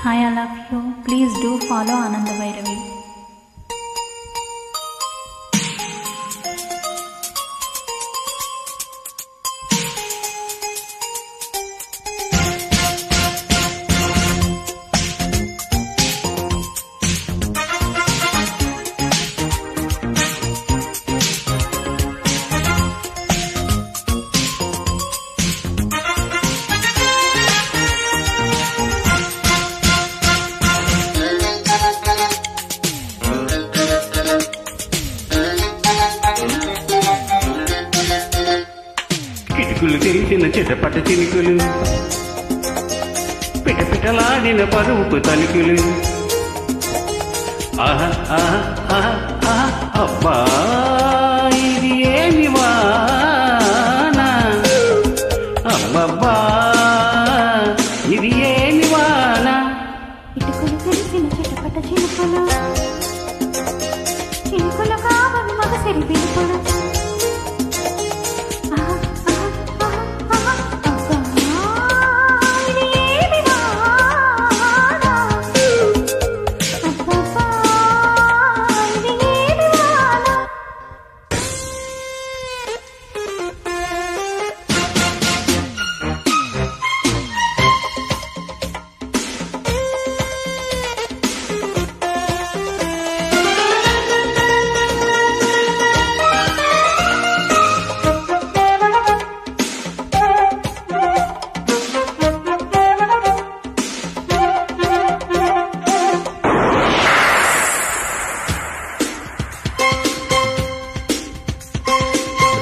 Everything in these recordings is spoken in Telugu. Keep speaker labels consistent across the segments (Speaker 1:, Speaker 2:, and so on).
Speaker 1: Hi, I love you. Please do follow Ananda Bhairavi.
Speaker 2: కిటుకులు తెలిసిన చిటపట చినుకులు పిటపిటలాడిన పరుపు తలుకులు ఆహా ఆహా ఆహా ఆహా అబ్బా ఇది ఏమి వాన అబ్బబ్బా ఇది ఏమి వాన
Speaker 1: ఇటుకలు తెలిసిన చిటపట చినుకులు చినుకులు కావని మగసిరి పిలుపులు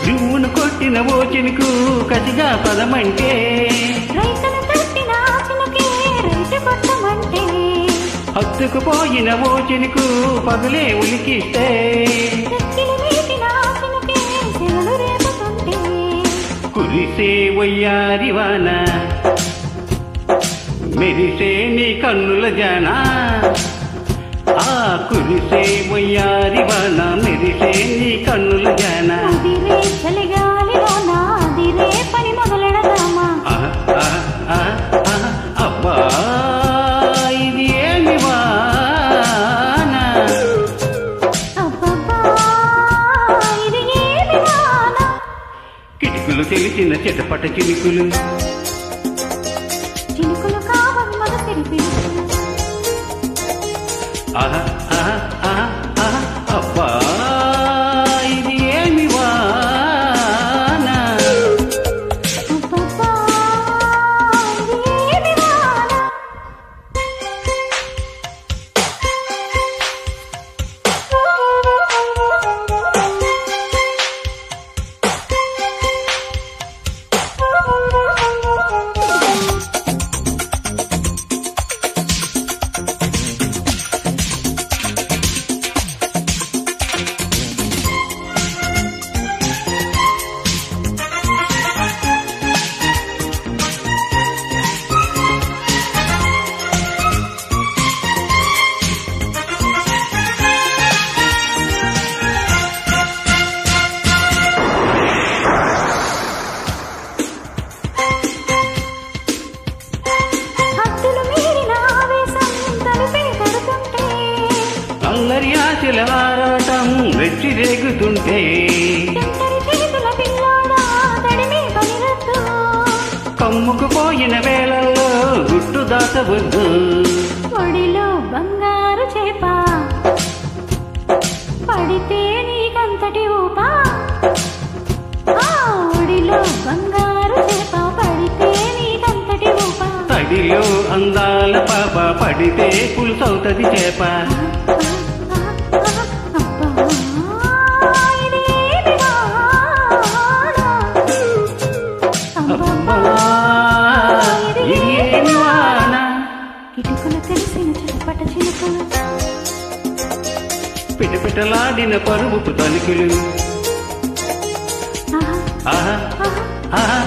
Speaker 2: రివ్వును కొట్టిన ఓ చినుకు కసిగా పదమంటే
Speaker 1: రైతును తట్టిన చినుకే రైతు కొట్టమంటే
Speaker 2: హత్తుకుపోయిన ఓ చినుకు పగులే ఉలికిస్తే
Speaker 1: చెక్కిలి మీటిన చినుకే చెవులు రేపుతుంటే
Speaker 2: కురిసే వయ్యారి వాన మెరిసే నీ కన్నుల జాన ఆ కురిసే వయ్యారి వాన మెరిసే నీ కన్నుల జాన
Speaker 1: అదిరే చలిగాలిలోన అదిరే పని మొదలెడదామా
Speaker 2: అబ్బా ఇది ఏమి వాన
Speaker 1: అబ్బబ్బా ఇది ఏమి వాన
Speaker 2: కిటుకులు తెలిసిన చిటపట చినుకులు
Speaker 1: చినుకులు కావని మగసిరి పిలుపులు
Speaker 2: ఆహా ఆహా ఆహా ఆహా అబ్బా ఇది ఏమి వాన
Speaker 1: అబ్బబ్బా ఇది ఏమి వాన
Speaker 2: అల్లరి ఆశల ఆరాటం రెచ్చి రేగుతుంటే కమ్ముకుపోయిన వేళల్లో గుట్టు దాటవద్దు
Speaker 1: ఒడిలో బంగారు చేప పడితే నీకంతటి ఊపా ఒడిలో బంగారు చేప పడితే నీకంతటి ఊపా
Speaker 2: తడిలో అందాల పాప పడితే పులుసవుతది చేప
Speaker 1: కిటుకులు తెలిసిన చిటపట చినుకులు
Speaker 2: పిటపిటలాడిన పరుపు తలుకులు ఆహా ఆహా